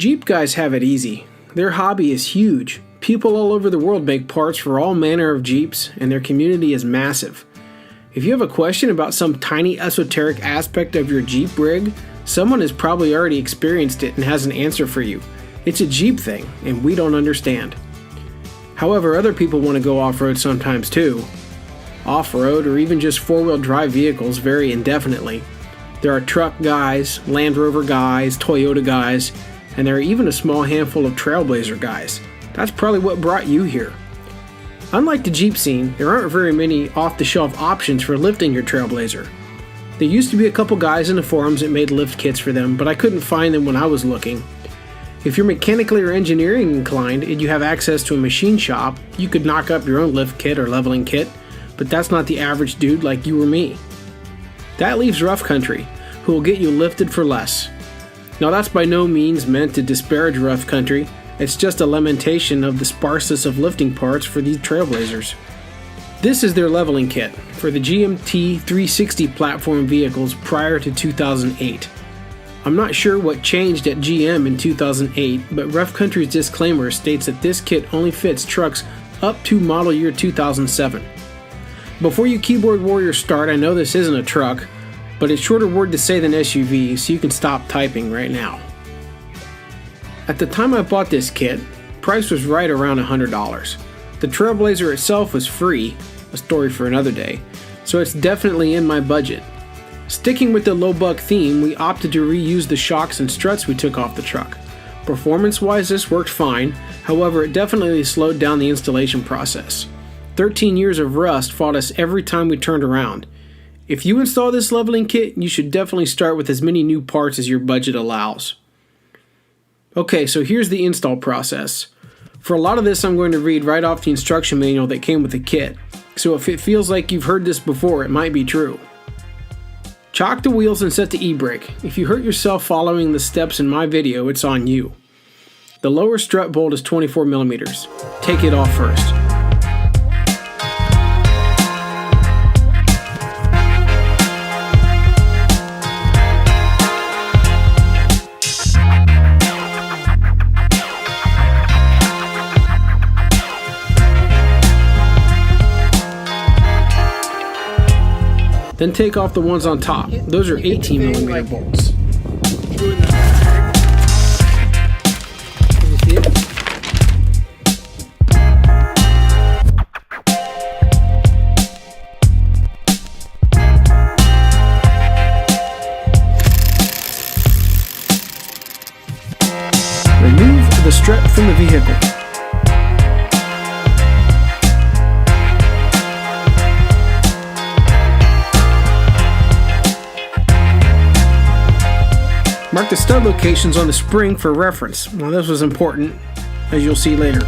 Jeep guys have it easy. Their hobby is huge. People all over the world make parts for all manner of Jeeps, and their community is massive. If you have a question about some tiny esoteric aspect of your Jeep rig, someone has probably already experienced it and has an answer for you. It's a Jeep thing, and we don't understand. However, other people want to go off-road sometimes too. Off-road or even just four-wheel drive vehicles vary indefinitely. There are truck guys, Land Rover guys, Toyota guys, and there are even a small handful of Trailblazer guys. That's probably what brought you here. Unlike the Jeep scene, there aren't very many off-the-shelf options for lifting your Trailblazer. There used to be a couple guys in the forums that made lift kits for them, but I couldn't find them when I was looking. If you're mechanically or engineering inclined and you have access to a machine shop, you could knock up your own lift kit or leveling kit, but that's not the average dude like you or me. That leaves rough country, who will get you lifted for less. Now that's by no means meant to disparage rough country, it's just a lamentation of the sparseness of lifting parts for these Trailblazers. This is their leveling kit for the GMT 360 platform vehicles prior to 2008. I'm not sure what changed at GM in 2008, but Rough Country's disclaimer states that this kit only fits trucks up to model year 2007. Before you keyboard warriors start, I know this isn't a truck, but it's shorter word to say than SUV, so you can stop typing right now. At the time I bought this kit, price was right around $100. The Trailblazer itself was free, a story for another day, so it's definitely in my budget. Sticking with the low buck theme, we opted to reuse the shocks and struts we took off the truck. Performance-wise, this worked fine, however it definitely slowed down the installation process. 13 years of rust fought us every time we turned around. If you install this leveling kit, you should definitely start with as many new parts as your budget allows. Okay, so here's the install process. For a lot of this I'm going to read right off the instruction manual that came with the kit, so if it feels like you've heard this before, it might be true. Chock the wheels and set the e-brake. If you hurt yourself following the steps in my video, it's on you. The lower strut bolt is 24mm. Take it off first. Then take off the ones on top. Those are 18mm bolts. Remove the strut from the vehicle. Mark the stud locations on the spring for reference. Now this was important, as you'll see later.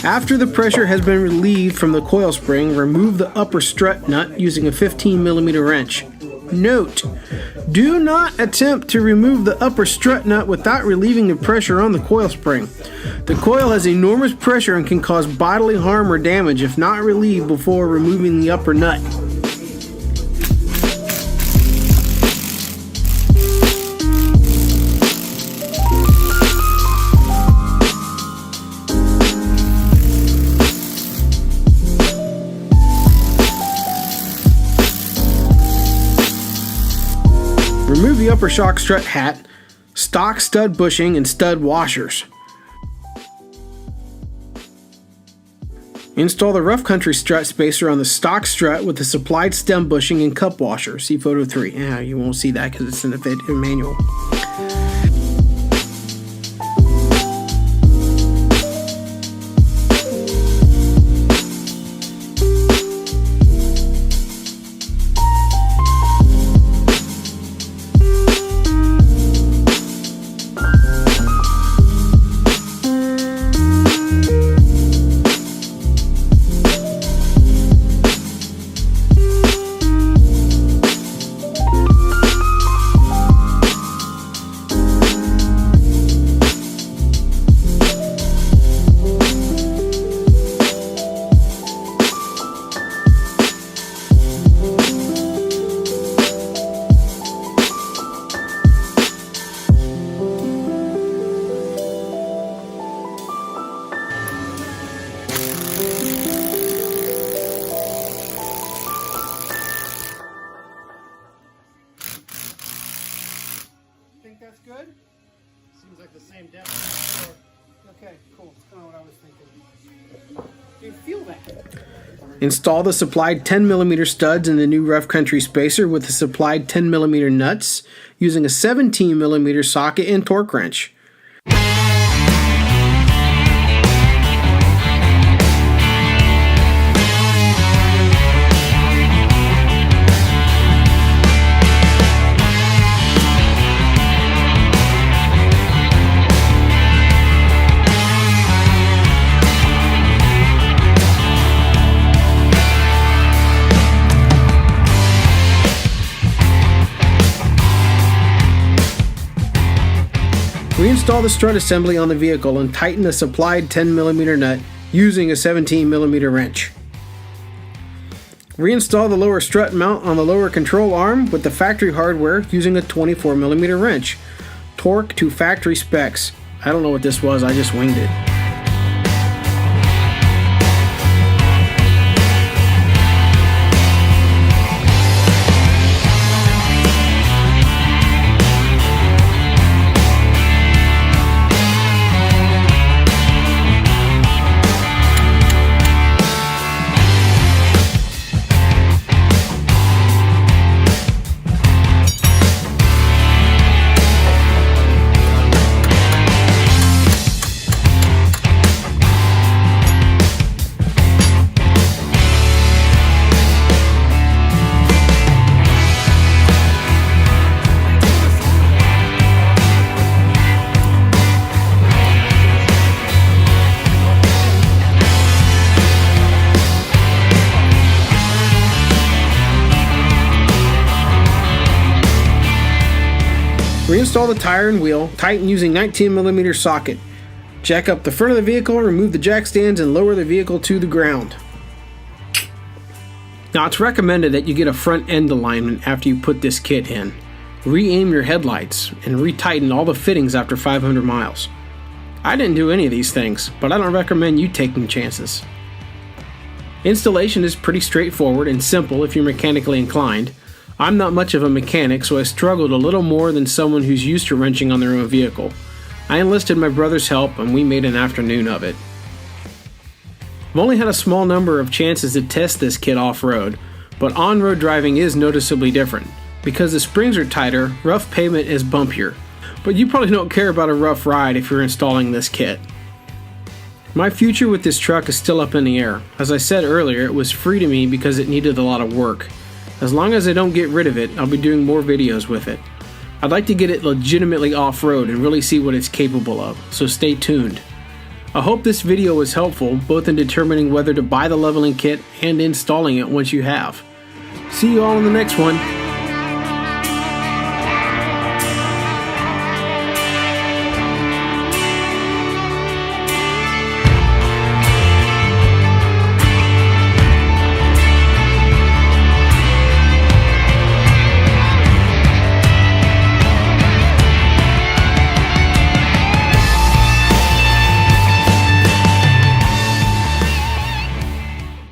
After the pressure has been relieved from the coil spring, remove the upper strut nut using a 15mm wrench. Note: do not attempt to remove the upper strut nut without relieving the pressure on the coil spring. The coil has enormous pressure and can cause bodily harm or damage if not relieved before removing the upper nut. Remove the upper shock strut hat, stock stud bushing, and stud washers. Install the rough country strut spacer on the stock strut with the supplied stem bushing and cup washer. See photo 3. Yeah, you won't see that because it's in the manual. Think that's good? Seems like the same depth. Okay, cool. That's kind of what I was thinking. Do you feel that? Install the supplied 10mm studs in the new rough country spacer with the supplied 10mm nuts using a 17mm socket and torque wrench. Reinstall the strut assembly on the vehicle and tighten the supplied 10mm nut using a 17mm wrench. Reinstall the lower strut mount on the lower control arm with the factory hardware using a 24mm wrench. Torque to factory specs. I don't know what this was, I just winged it. Reinstall the tire and wheel, tighten using 19mm socket. Jack up the front of the vehicle, remove the jack stands, and lower the vehicle to the ground. Now it's recommended that you get a front end alignment after you put this kit in. Re-aim your headlights and retighten all the fittings after 500 miles. I didn't do any of these things, but I don't recommend you taking chances. Installation is pretty straightforward and simple if you're mechanically inclined. I'm not much of a mechanic, so I struggled a little more than someone who's used to wrenching on their own vehicle. I enlisted my brother's help and we made an afternoon of it. I've only had a small number of chances to test this kit off-road, but on-road driving is noticeably different. Because the springs are tighter, rough pavement is bumpier. But you probably don't care about a rough ride if you're installing this kit. My future with this truck is still up in the air. As I said earlier, it was free to me because it needed a lot of work. As long as I don't get rid of it, I'll be doing more videos with it. I'd like to get it legitimately off-road and really see what it's capable of, so stay tuned. I hope this video was helpful, both in determining whether to buy the leveling kit and installing it once you have. See you all in the next one.